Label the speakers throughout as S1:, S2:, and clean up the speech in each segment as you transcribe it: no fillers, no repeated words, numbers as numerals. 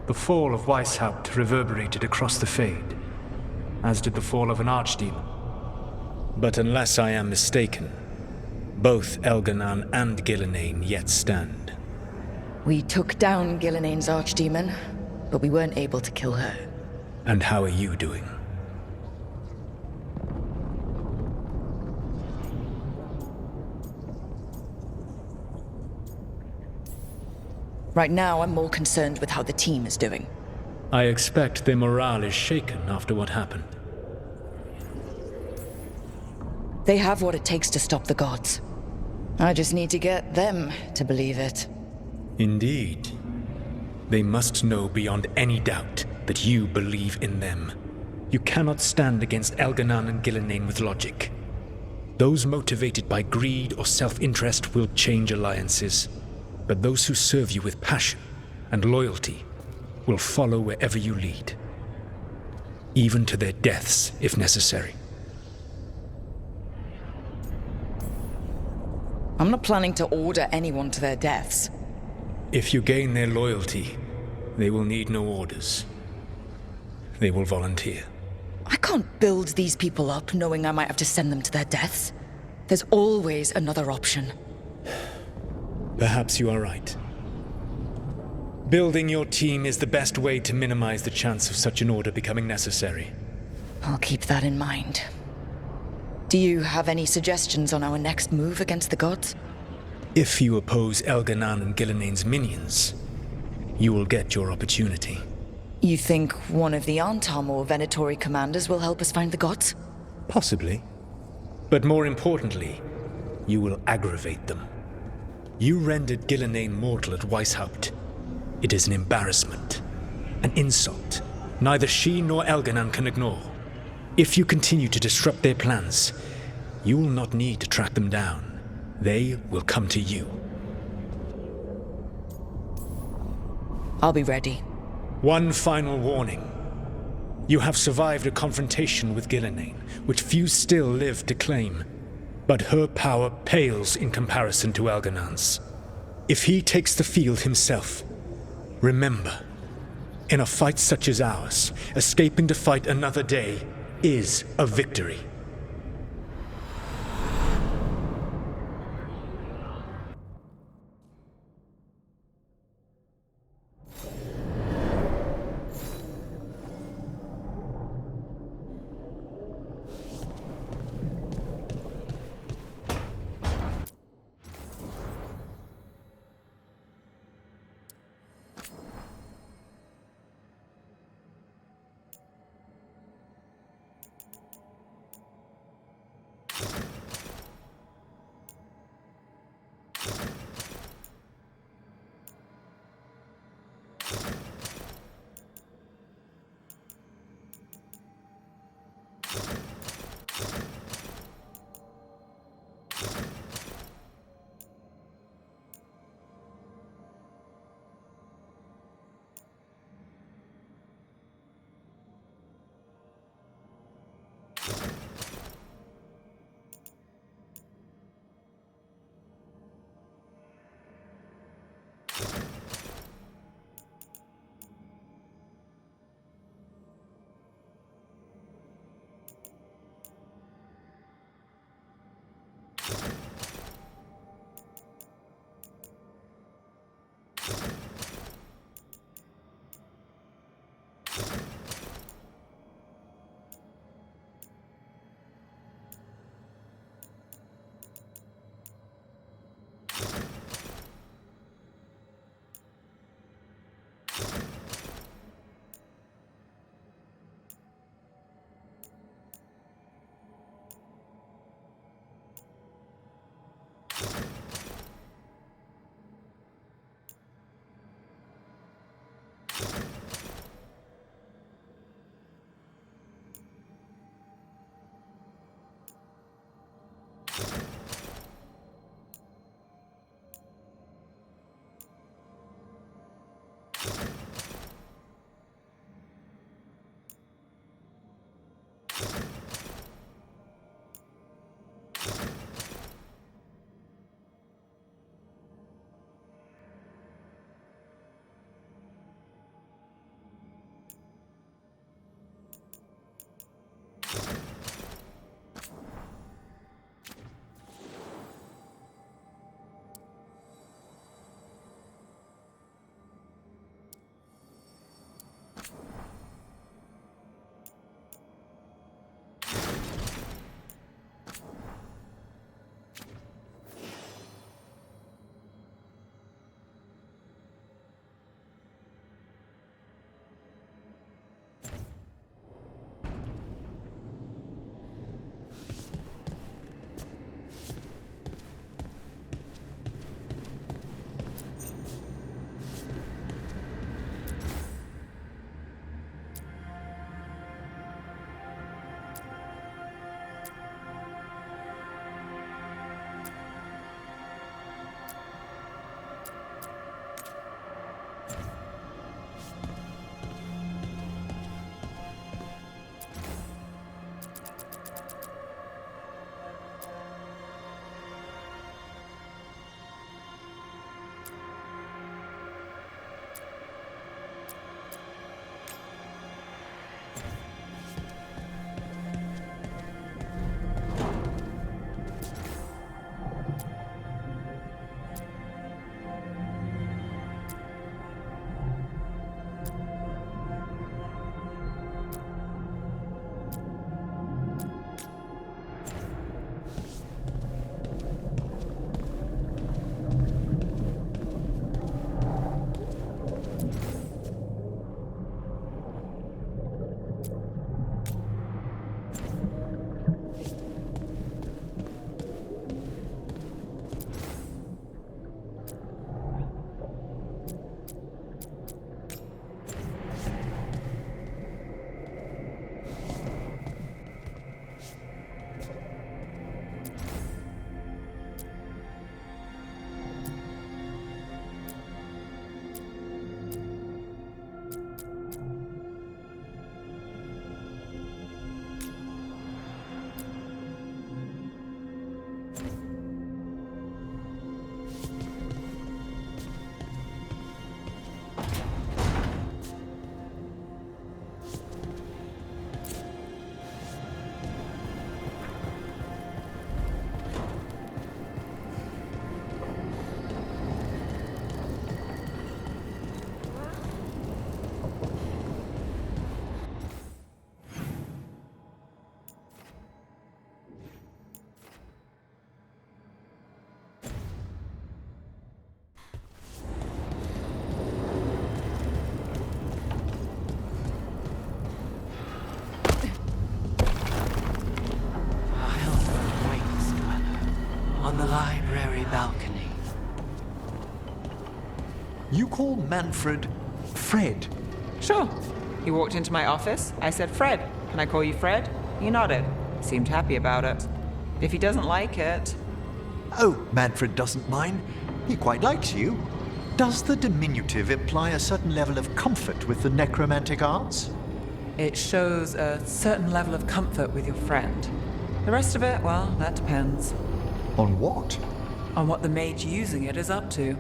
S1: The fall of Weishaupt reverberated across the Fade, as did the fall of an archdemon. But unless I am mistaken, both Elganan and Gillenane yet stand.
S2: We took down Gillenane's archdemon, but we weren't able to kill her.
S1: And how are you doing?
S2: Right now, I'm more concerned with how the team is doing.
S1: I expect their morale is shaken after what happened.
S2: They have what it takes to stop the gods. I just need to get them to believe it.
S1: Indeed. They must know beyond any doubt that you believe in them. You cannot stand against Elganan and Gillenane with logic. Those motivated by greed or self-interest will change alliances. But those who serve you with passion and loyalty will follow wherever you lead. Even to their deaths, if necessary.
S2: I'm not planning to order anyone to their deaths.
S1: If you gain their loyalty, they will need no orders. They will volunteer.
S2: I can't build these people up knowing I might have to send them to their deaths. There's always another option.
S1: Perhaps you are right. Building your team is the best way to minimize the chance of such an order becoming necessary.
S2: I'll keep that in mind. Do you have any suggestions on our next move against the gods?
S1: If you oppose Elganan and Gillenane's minions, you will get your opportunity.
S2: You think one of the Antam or Venatori commanders will help us find the gods?
S1: Possibly. But more importantly, you will aggravate them. You rendered Gillenane mortal at Weishaupt. It is an embarrassment, an insult, neither she nor Elganan can ignore. If you continue to disrupt their plans, you will not need to track them down. They will come to you.
S2: I'll be ready.
S1: One final warning. You have survived a confrontation with Gillenane, which few still live to claim. But her power pales in comparison to Elganan's. If he takes the field himself, remember, in a fight such as ours, escaping to fight another day is a victory.
S3: the library balcony.
S4: You call Manfred Fred?
S5: Sure. He walked into my office. I said, Fred, can I call you Fred? He nodded. Seemed happy about it. If he doesn't like it...
S4: Oh, Manfred doesn't mind. He quite likes you. Does the diminutive imply a certain level of comfort with the necromantic arts?
S5: It shows a certain level of comfort with your friend. The rest of it, well, that depends.
S4: On what?
S5: On what the mage using it is up to.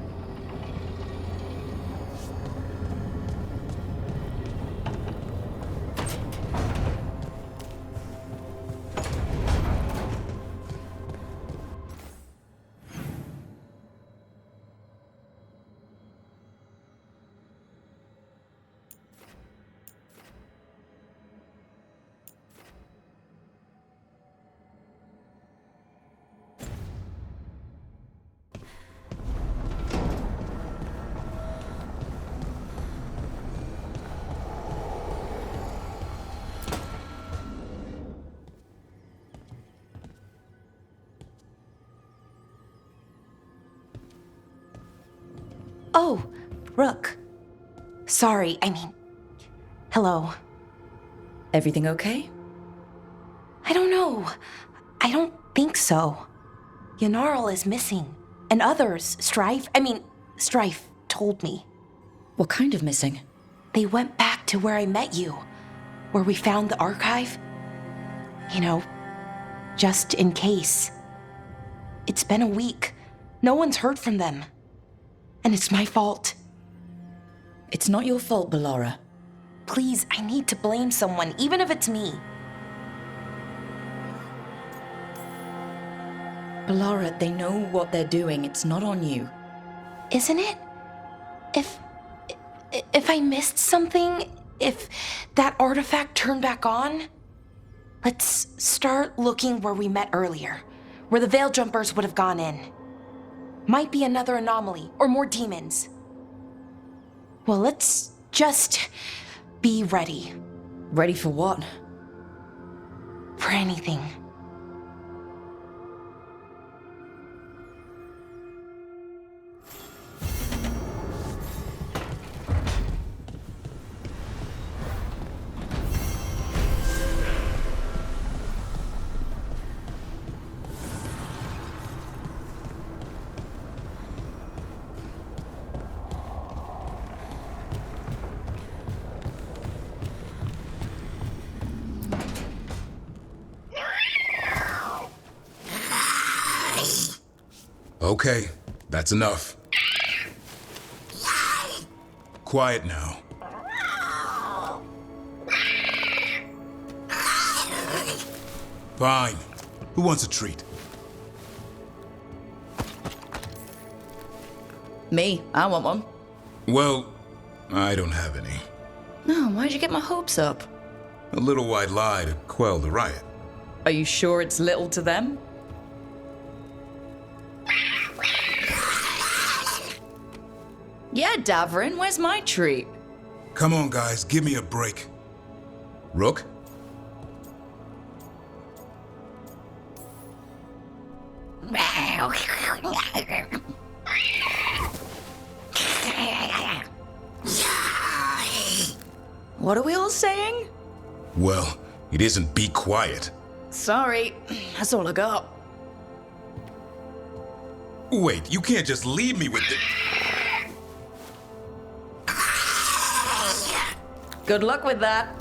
S6: Oh, Rook. Sorry, hello.
S2: Everything okay?
S6: I don't know. I don't think so. Yanarl is missing. And others, Strife told me.
S2: What kind of missing?
S6: They went back to where I met you, where we found the archive. You know, just in case. It's been a week. No one's heard from them. And it's my fault.
S2: It's not your fault, Bellara.
S6: Please, I need to blame someone, even if it's me.
S2: Bellara, they know what they're doing. It's not on you.
S6: Isn't it? If I missed something, if that artifact turned back on, let's start looking where we met earlier, where the Veil Jumpers would have gone in. Might be another anomaly, or more demons. Well, let's just be ready.
S2: Ready for what?
S6: For anything.
S7: Okay, that's enough. Quiet now. Fine. Who wants a treat?
S2: Me. I want one.
S7: Well, I don't have any.
S2: No, why'd you get my hopes up?
S7: A little white lie to quell the riot.
S2: Are you sure it's little to them? Yeah, Davrin, where's my treat?
S7: Come on, guys, give me a break. Rook?
S2: What are we all saying?
S7: Well, it isn't be quiet.
S2: Sorry, that's all I got.
S7: Wait, you can't just leave me with the...
S2: Good luck with that.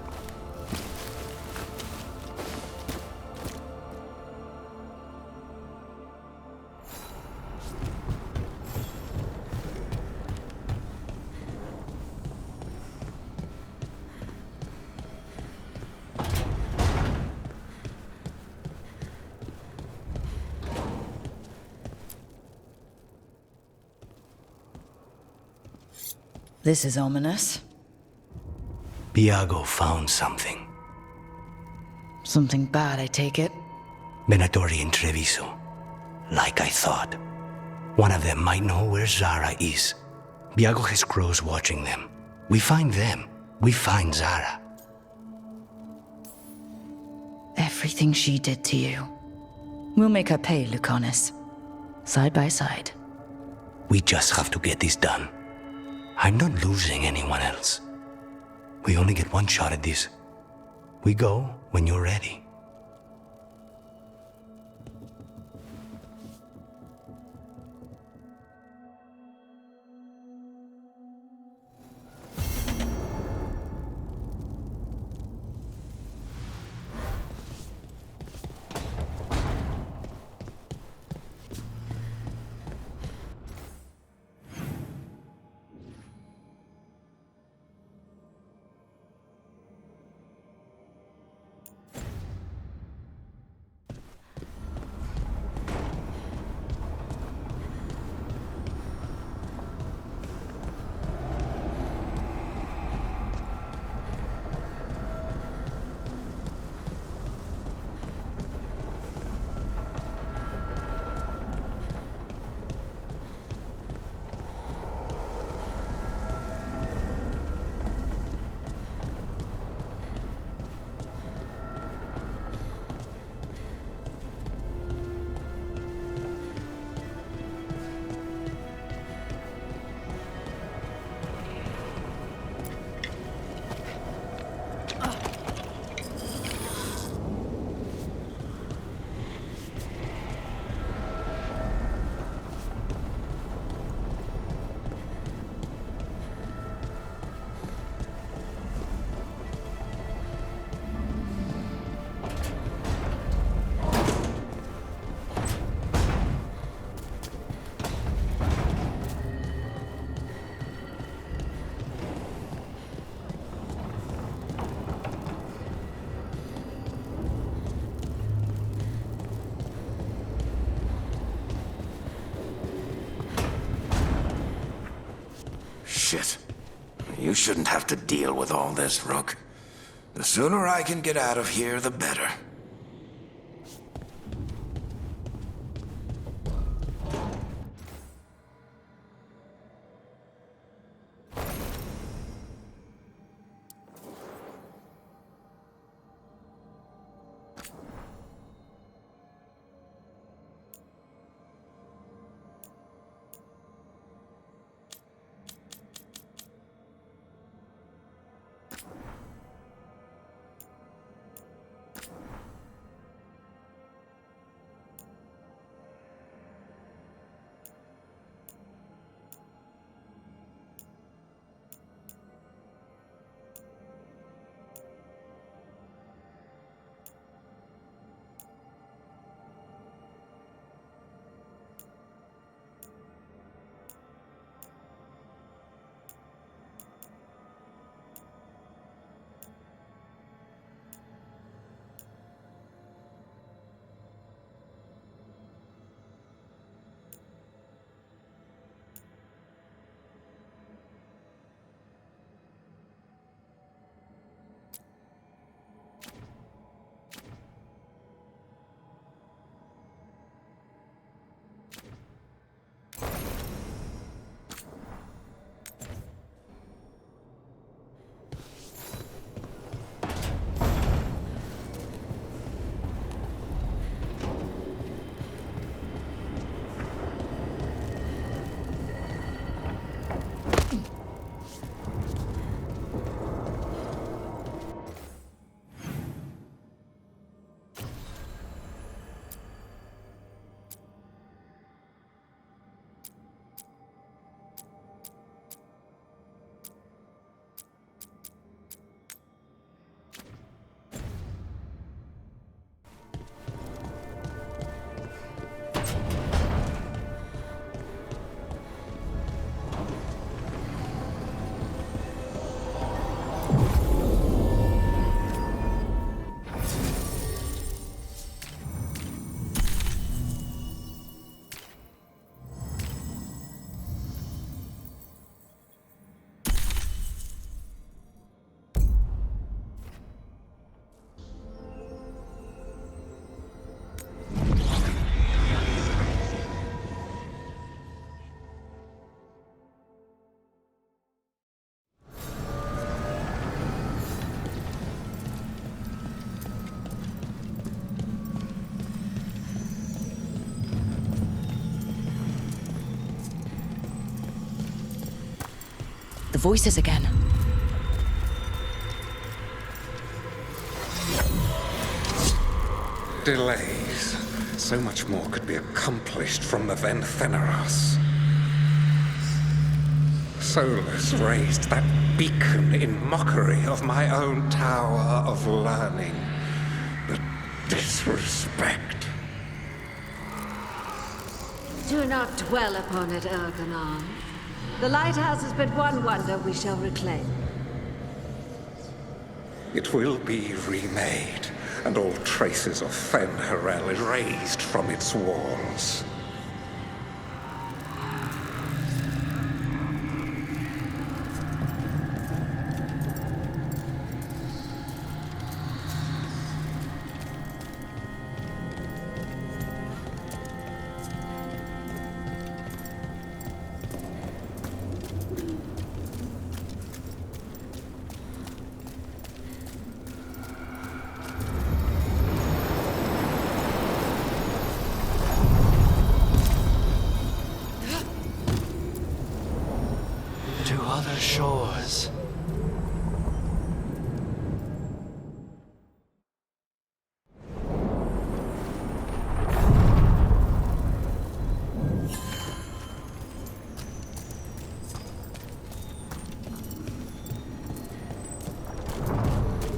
S2: This is ominous.
S8: Biago found something.
S2: Something bad, I take it.
S8: Venatori and Treviso. Like I thought. One of them might know where Zara is. Biago has crows watching them. We find them. We find Zara.
S2: Everything she did to you. We'll make her pay, Lucanus. side by side.
S8: We just have to get this done. I'm not losing anyone else. We only get one shot at this. We go when you're ready.
S9: Shit. You shouldn't have to deal with all this, Rook. The sooner I can get out of here, the better.
S2: voices again.
S10: Delays. So much more could be accomplished from the then Theneros. Solus raised that beacon in mockery of my own tower of learning. The disrespect.
S11: Do not dwell upon it, Elganon. The lighthouse has but one wonder we shall reclaim.
S10: It will be remade, and all traces of Fen'Harel erased from its walls.
S8: To other shores.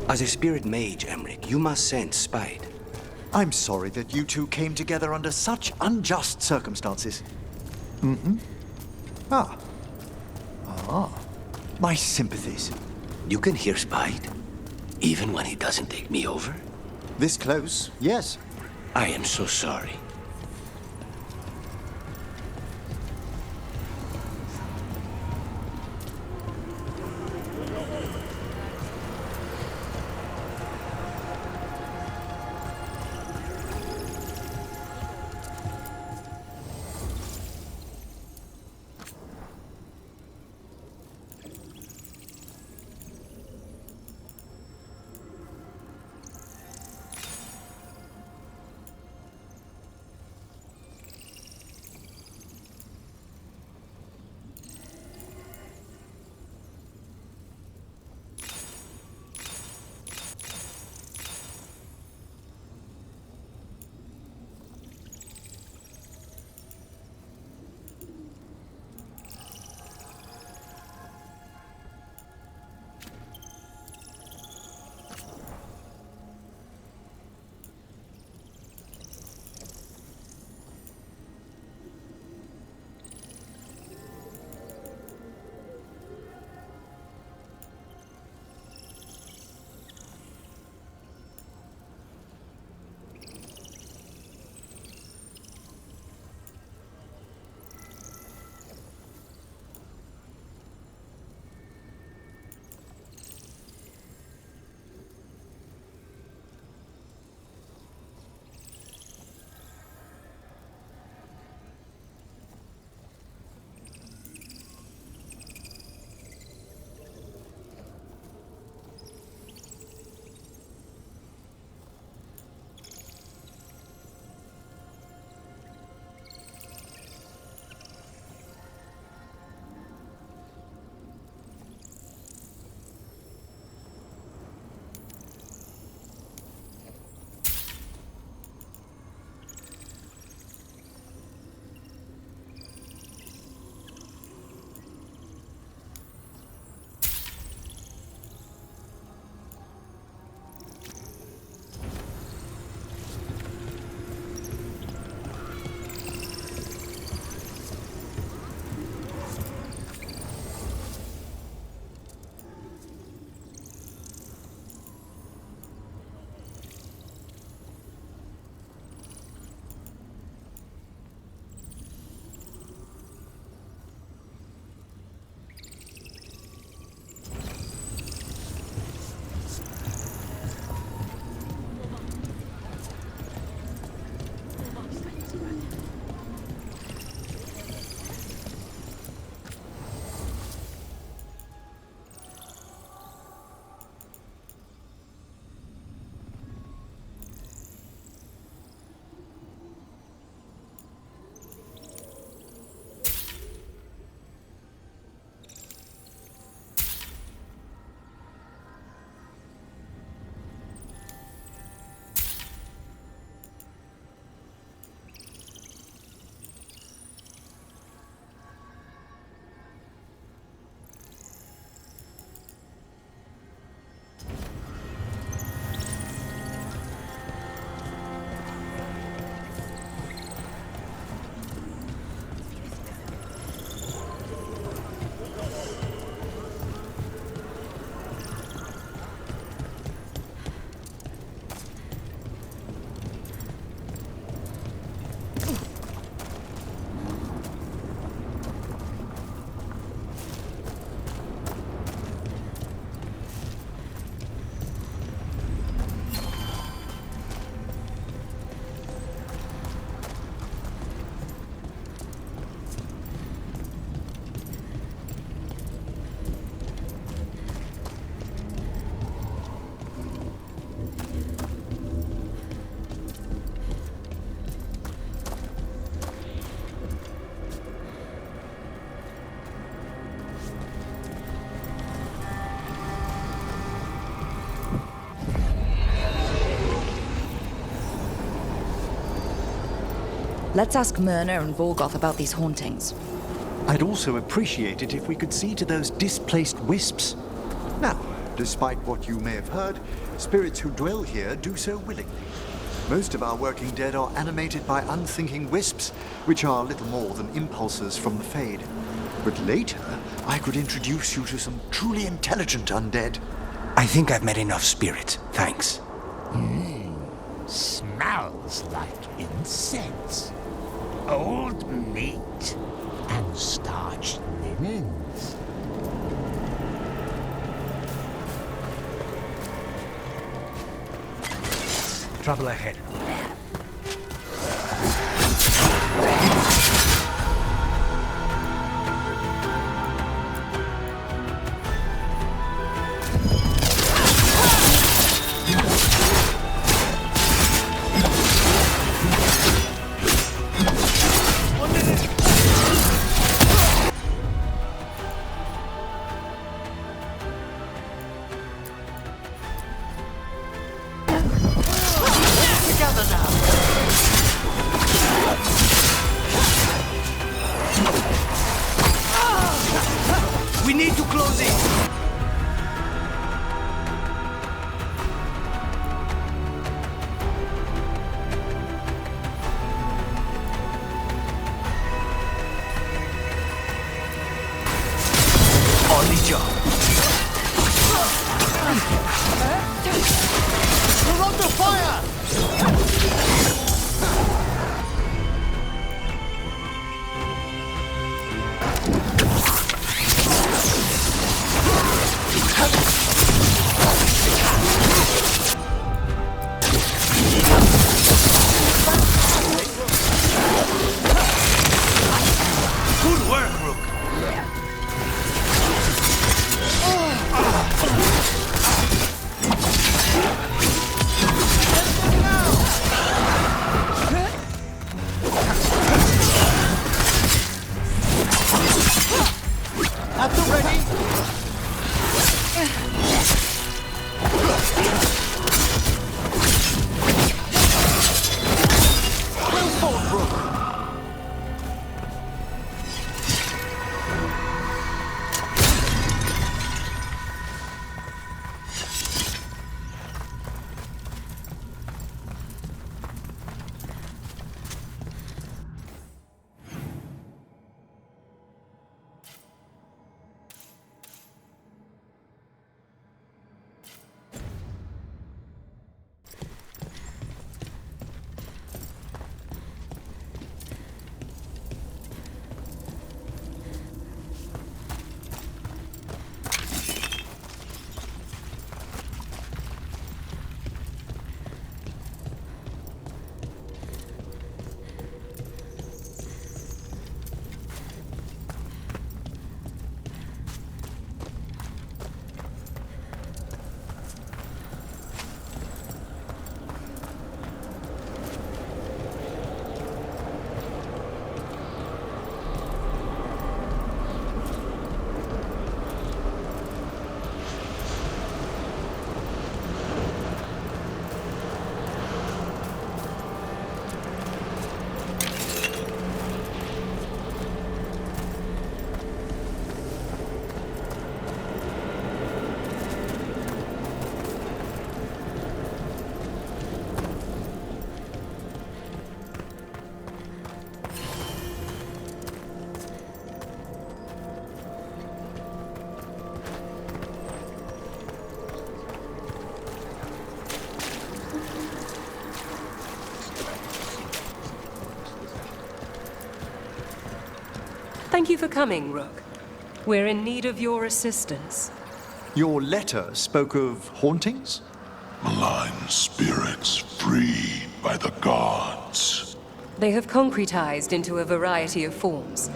S8: As a spirit mage, Emmerich, you must sense spite.
S4: I'm sorry that you two came together under such unjust circumstances. Ah. My sympathies.
S8: You can hear spite, even when he doesn't take me over.
S4: This close, yes.
S8: I am so sorry.
S2: Let's ask Myrna and Volgoth about these hauntings.
S4: I'd also appreciate it if we could see to those displaced wisps. Now, despite what you may have heard, spirits who dwell here do so willingly. Most of our working dead are animated by unthinking wisps, which are little more than impulses from the Fade. But later, I could introduce you to some truly intelligent undead.
S8: I think I've met enough spirits, thanks.
S12: Smells like incense. Old meat and starched linens.
S8: Trouble ahead.
S12: We need to close it!
S8: On the job.
S12: We're under fire!
S8: Good work, Rook.
S12: At the ready! Well fought, Rook!
S13: Thank you for coming, Rook. We're in need of your assistance.
S4: Your letter spoke of hauntings?
S14: Malign spirits freed by the gods.
S13: They have concretized into a variety of forms.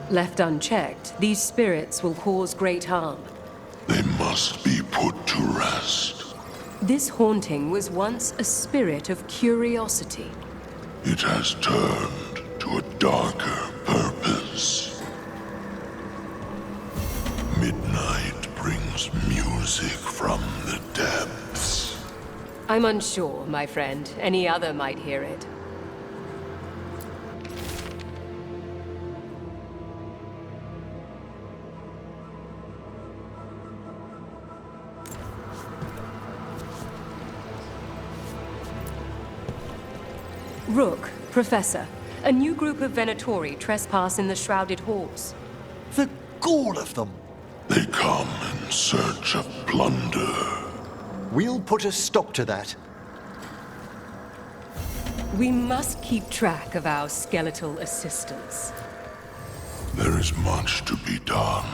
S13: Left unchecked, these spirits will cause great harm.
S14: They must be put to rest.
S13: This haunting was once a spirit of curiosity.
S14: It has turned to a darker purpose. Midnight brings music from the depths.
S13: I'm unsure, my friend. Any other might hear it. Rook, Professor, a new group of Venatori trespass in the shrouded halls.
S12: The gall of them!
S14: They come in search of plunder.
S4: We'll put a stop to that.
S13: We must keep track of our skeletal assistants.
S14: There is much to be done.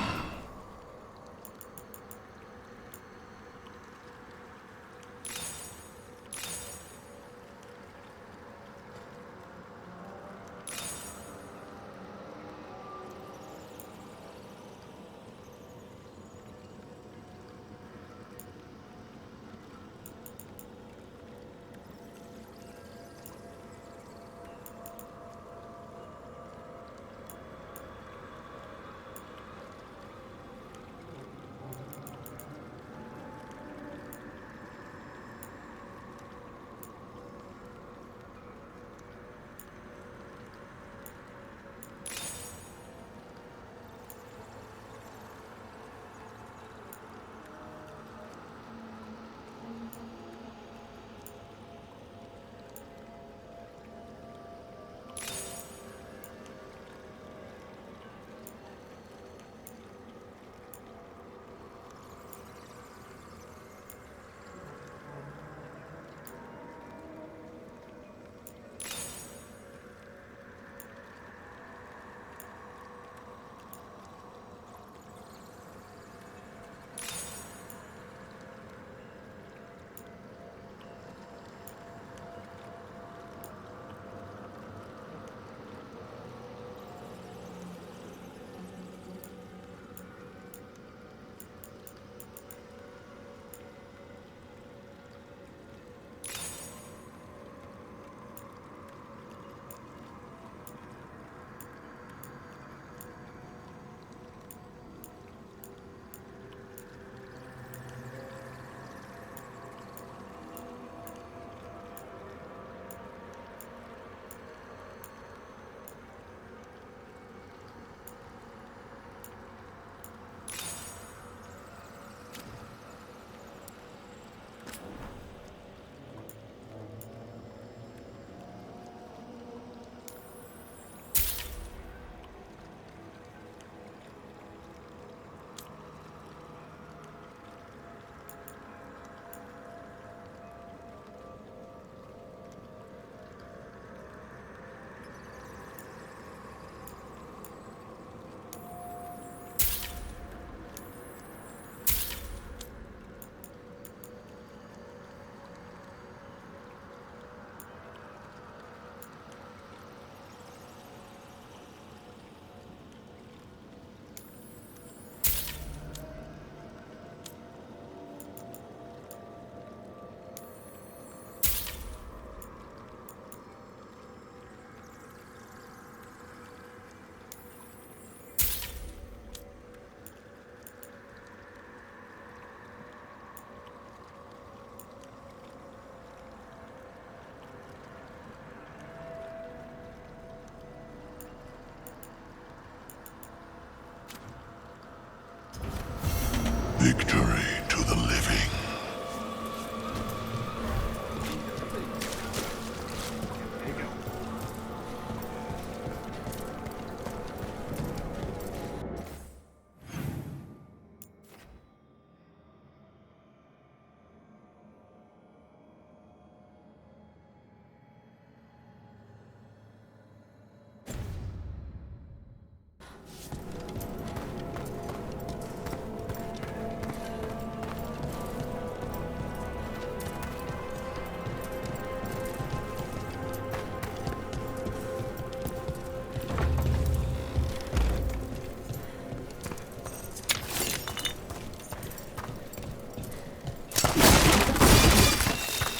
S14: Victory to the living.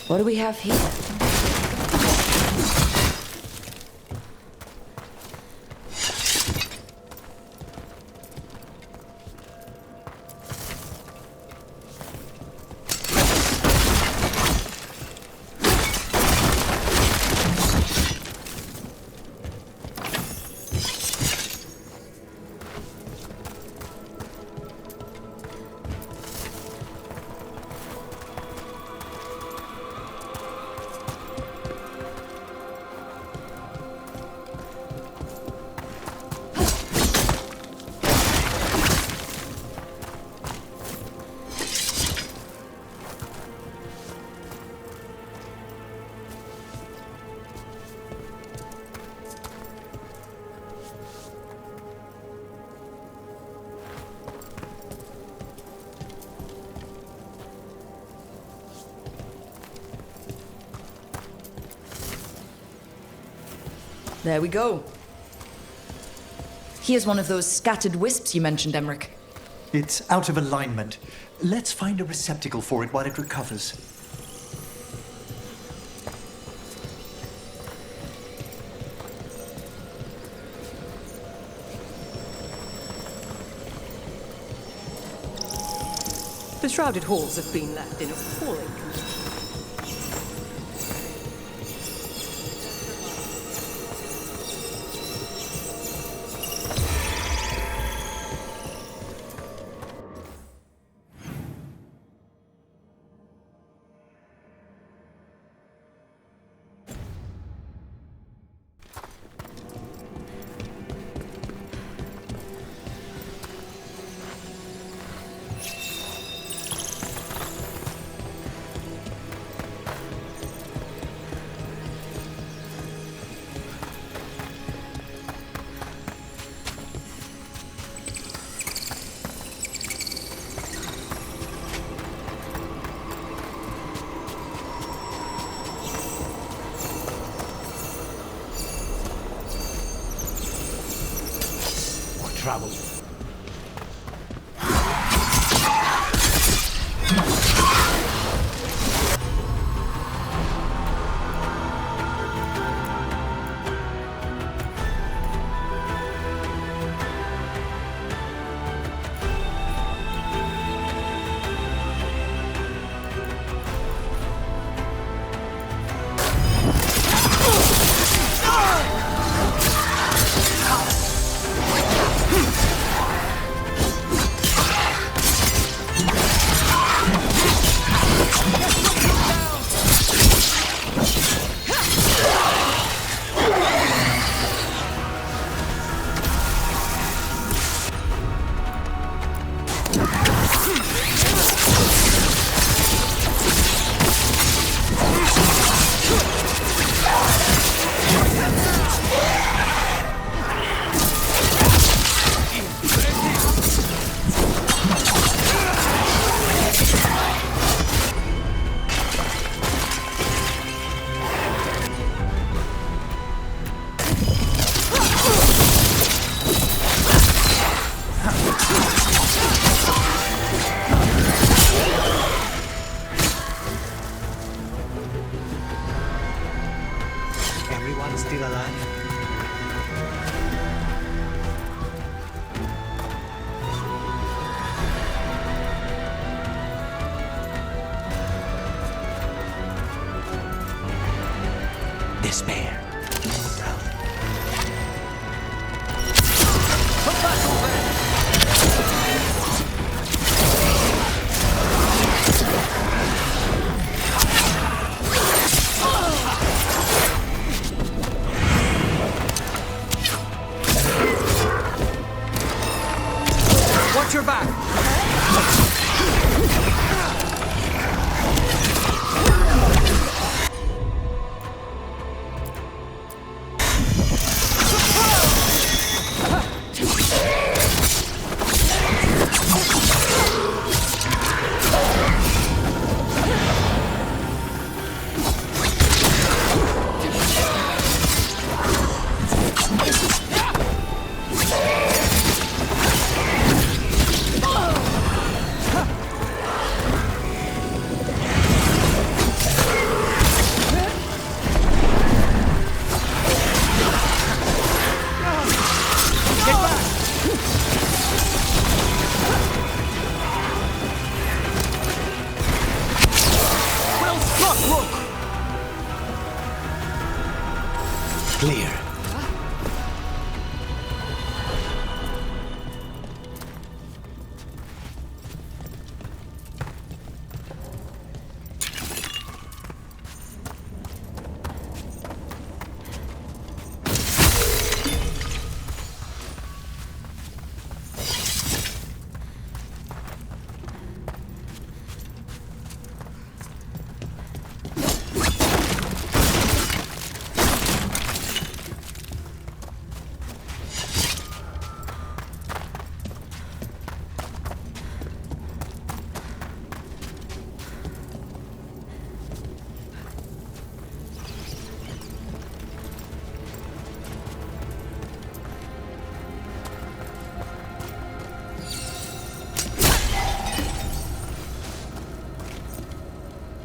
S2: What do we have here? There we go. Here's one of those scattered wisps you mentioned, Emmerich.
S12: It's out of alignment. Let's find a receptacle for it while it recovers.
S13: The shrouded halls have been left in appalling condition.
S8: Trouble. Still alive? Despair. No doubt.
S15: Watch your back!
S8: Clear.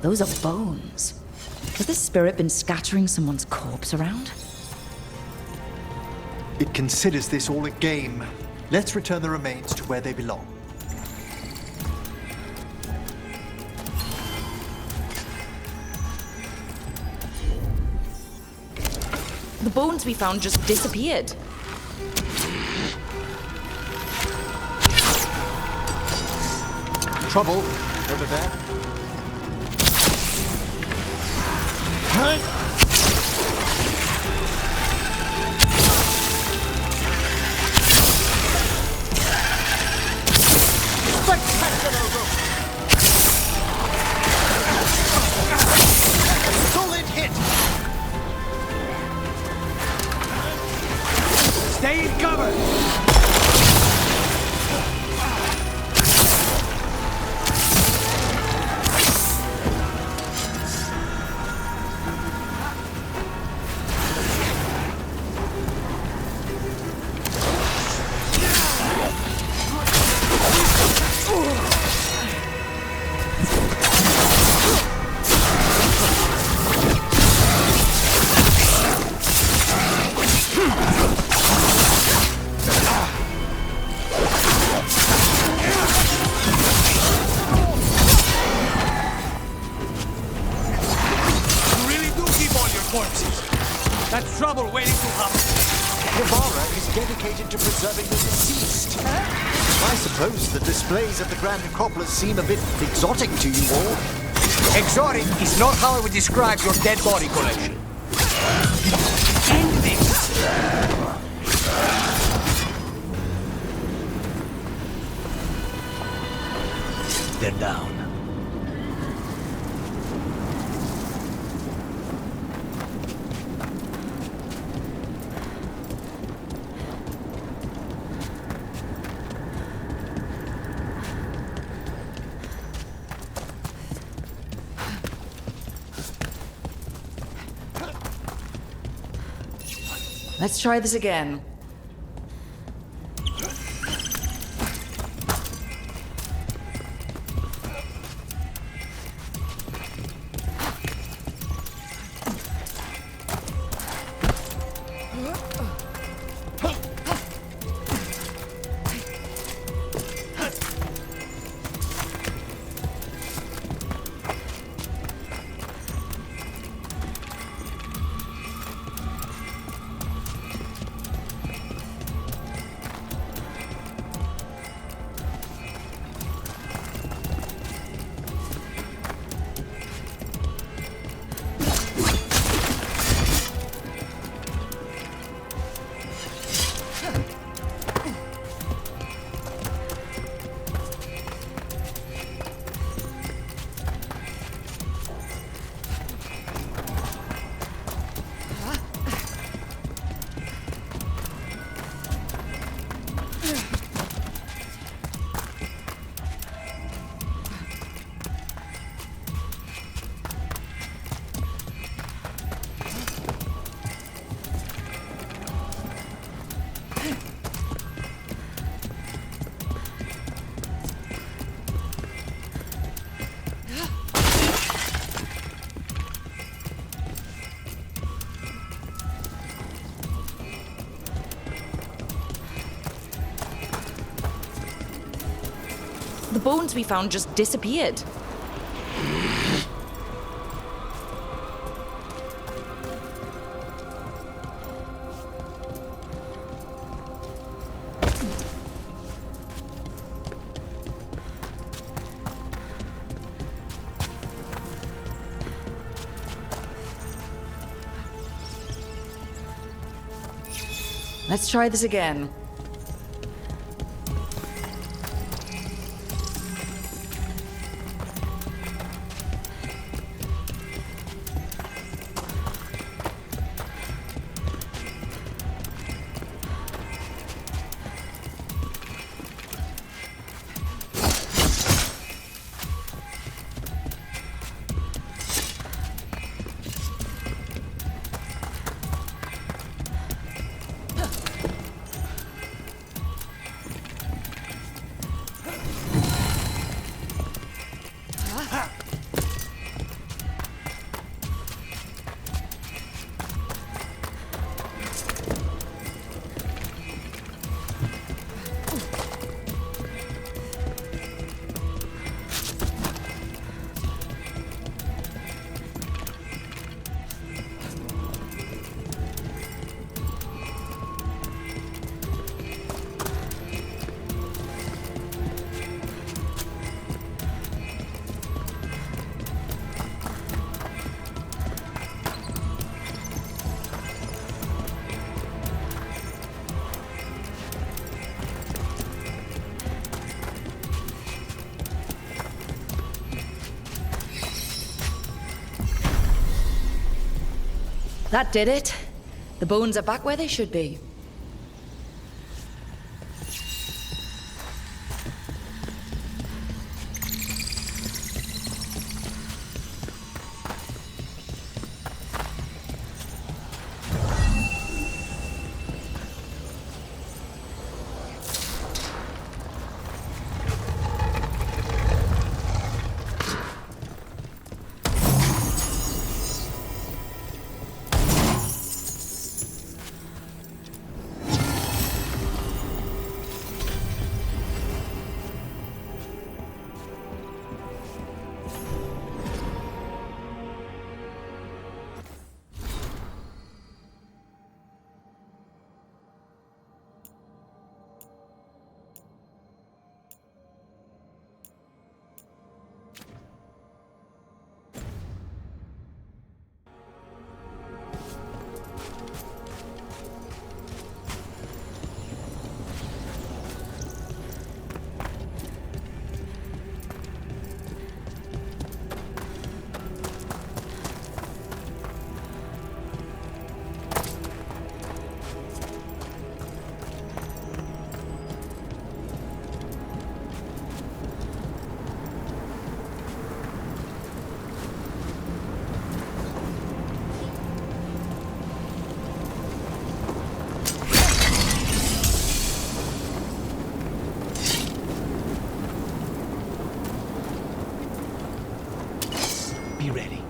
S2: Those are bones. Has this spirit been scattering someone's corpse around?
S12: It considers this all a game. Let's return the remains to where they belong.
S2: The bones we found just disappeared.
S12: Trouble over there.
S15: Solid hit! Stay in cover! That's trouble waiting to happen.
S4: Navarra is dedicated to preserving the deceased. I suppose the displays of the Grand Necropolis seem a bit exotic to you all.
S15: Exotic is not how I would describe your dead body collection. End this!
S8: They're down.
S2: Let's try this again. The bones we found just disappeared. Let's try this again. That did it. The bones are back where they should be.
S15: Be ready.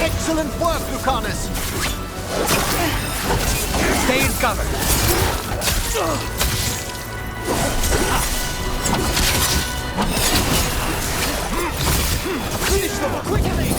S15: Excellent work, Lucanus! Stay in cover. Finish them quickly!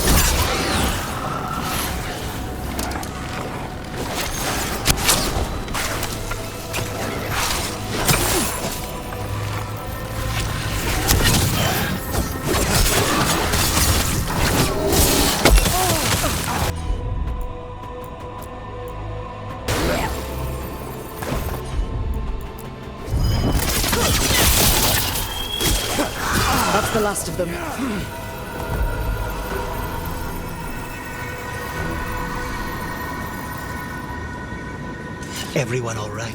S2: That's the last of them.
S8: Everyone all right?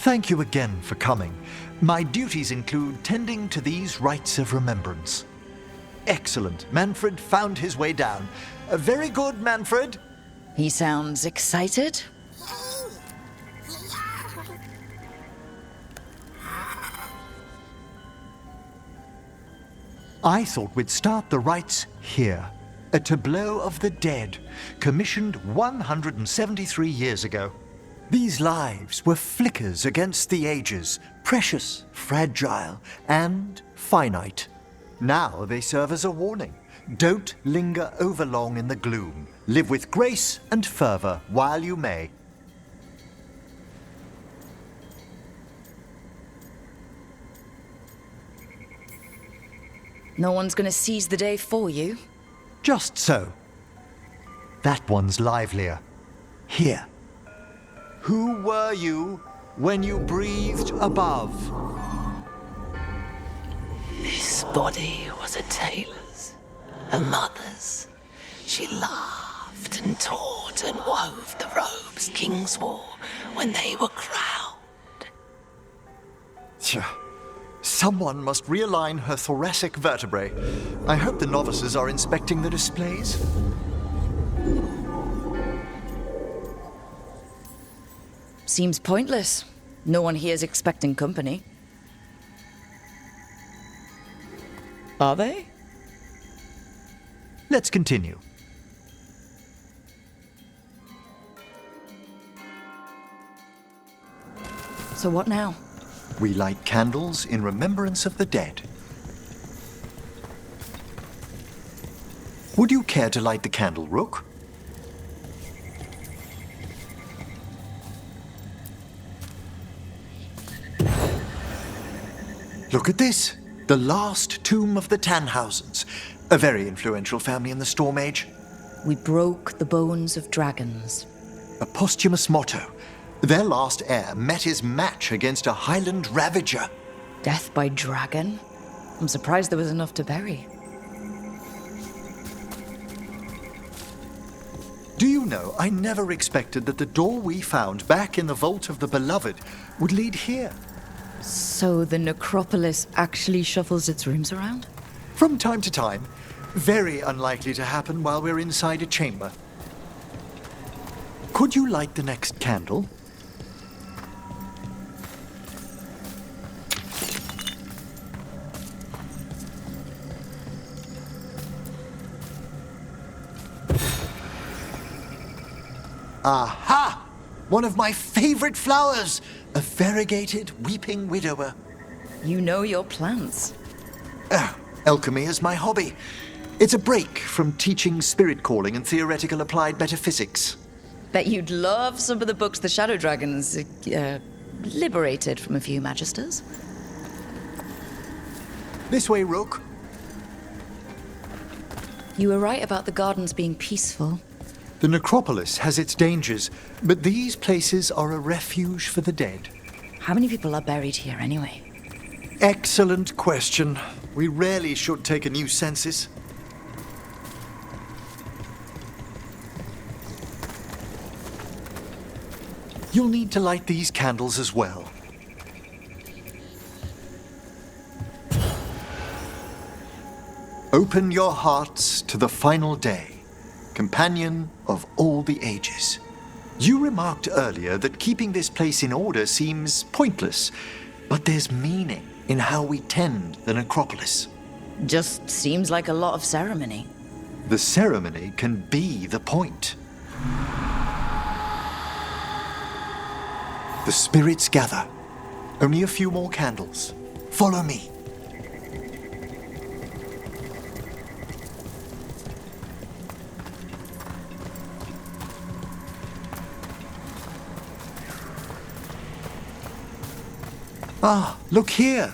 S12: Thank you again for coming. My duties include tending to these rites of remembrance. Excellent. Manfred found his way down. Very good, Manfred.
S2: He sounds excited.
S12: I thought we'd start the rites here. A tableau of the dead, commissioned 173 years ago. These lives were flickers against the ages, precious, fragile, and finite. Now they serve as a warning. Don't linger overlong in the gloom. Live with grace and fervor while you may.
S2: No one's gonna seize the day for you.
S12: Just so. That one's livelier. Here. Who were you when you breathed above?
S3: This body was a tailor's, a mother's. She laughed and taught and wove the robes kings wore when they were crowned.
S12: Someone must realign her thoracic vertebrae. I hope the novices are inspecting the displays.
S2: Seems pointless. No one here's expecting company. Are they?
S12: Let's continue.
S2: So what now?
S12: We light candles in remembrance of the dead. Would you care to light the candle, Rook? Look at this. The last tomb of the Tannhausens. A very influential family in the Storm Age.
S2: We broke the bones of dragons.
S12: A posthumous motto. Their last heir met his match against a Highland Ravager.
S2: Death by dragon? I'm surprised there was enough to bury.
S12: Do you know, I never expected that the door we found back in the Vault of the Beloved would lead here.
S2: So the necropolis actually shuffles its rooms around?
S12: From time to time. Very unlikely to happen while we're inside a chamber. Could you light the next candle? Aha! One of my favorite flowers! A variegated weeping widower.
S2: You know your plants.
S12: Alchemy is my hobby. It's a break from teaching spirit calling and theoretical applied metaphysics.
S2: Bet you'd love some of the books the Shadow Dragons liberated from a few magisters.
S12: This way, Rook.
S2: You were right about the gardens being peaceful.
S12: The necropolis has its dangers, but these places are a refuge for the dead.
S2: How many people are buried here anyway?
S12: Excellent question. We rarely should take a new census. You'll need to light these candles as well. Open your hearts to the final day. Companion of all the ages. You remarked earlier that keeping this place in order seems pointless, but there's meaning in how we tend the necropolis.
S2: Just seems like a lot of ceremony.
S12: The ceremony can be the point. The spirits gather. Only a few more candles. Follow me. Ah, look here.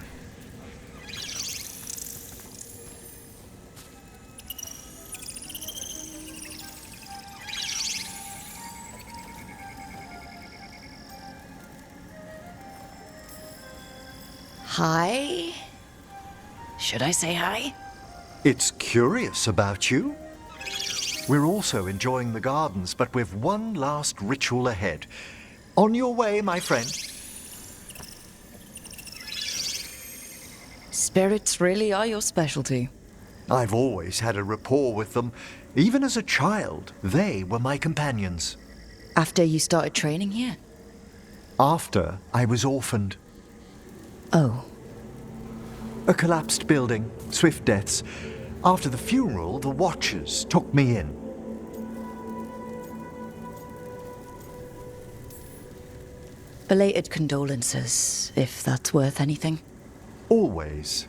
S2: Hi? Should I say hi?
S12: It's curious about you. We're also enjoying the gardens, but with one last ritual ahead. On your way, my friend.
S2: Spirits really are your specialty.
S12: I've always had a rapport with them. Even as a child, they were my companions.
S2: After you started training here?
S12: After I was orphaned.
S2: Oh.
S12: A collapsed building, swift deaths. After the funeral, the Watchers took me in.
S2: Belated condolences, if that's worth anything.
S12: Always.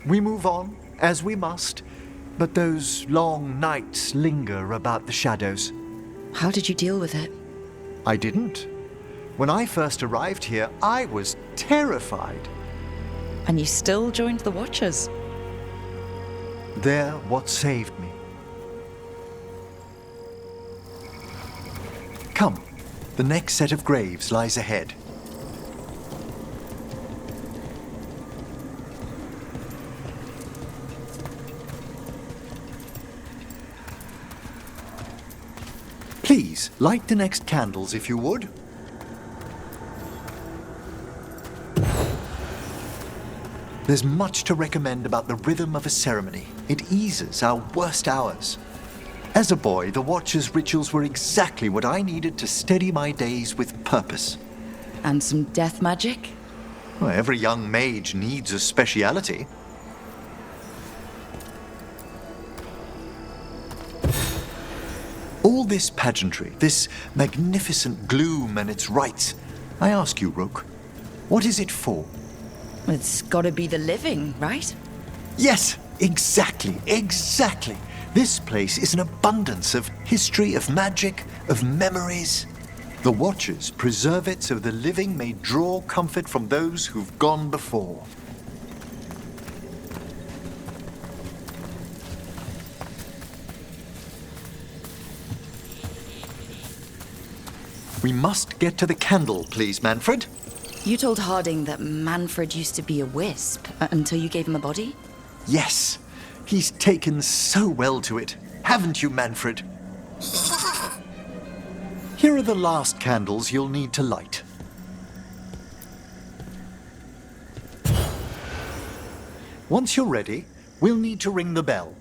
S12: We move on, as we must, but those long nights linger about the shadows.
S2: How did you deal with it?
S12: I didn't. When I first arrived here, I was terrified.
S2: And you still joined the Watchers?
S12: They're what saved me. Come, the next set of graves lies ahead. Please, light the next candles if you would. There's much to recommend about the rhythm of a ceremony. It eases our worst hours. As a boy, the Watcher's rituals were exactly what I needed to steady my days with purpose.
S2: And some death magic?
S12: Well, every young mage needs a speciality. All this pageantry, this magnificent gloom and its rites, I ask you, Rook, what is it for?
S2: It's gotta be the living, right?
S12: Yes, exactly. This place is an abundance of history, of magic, of memories. The Watchers preserve it so the living may draw comfort from those who've gone before. We must get to the candle, please, Manfred.
S2: You told Harding that Manfred used to be a wisp until you gave him a body?
S12: Yes. He's taken so well to it. Haven't you, Manfred? Here are the last candles you'll need to light. Once you're ready, we'll need to ring the bell.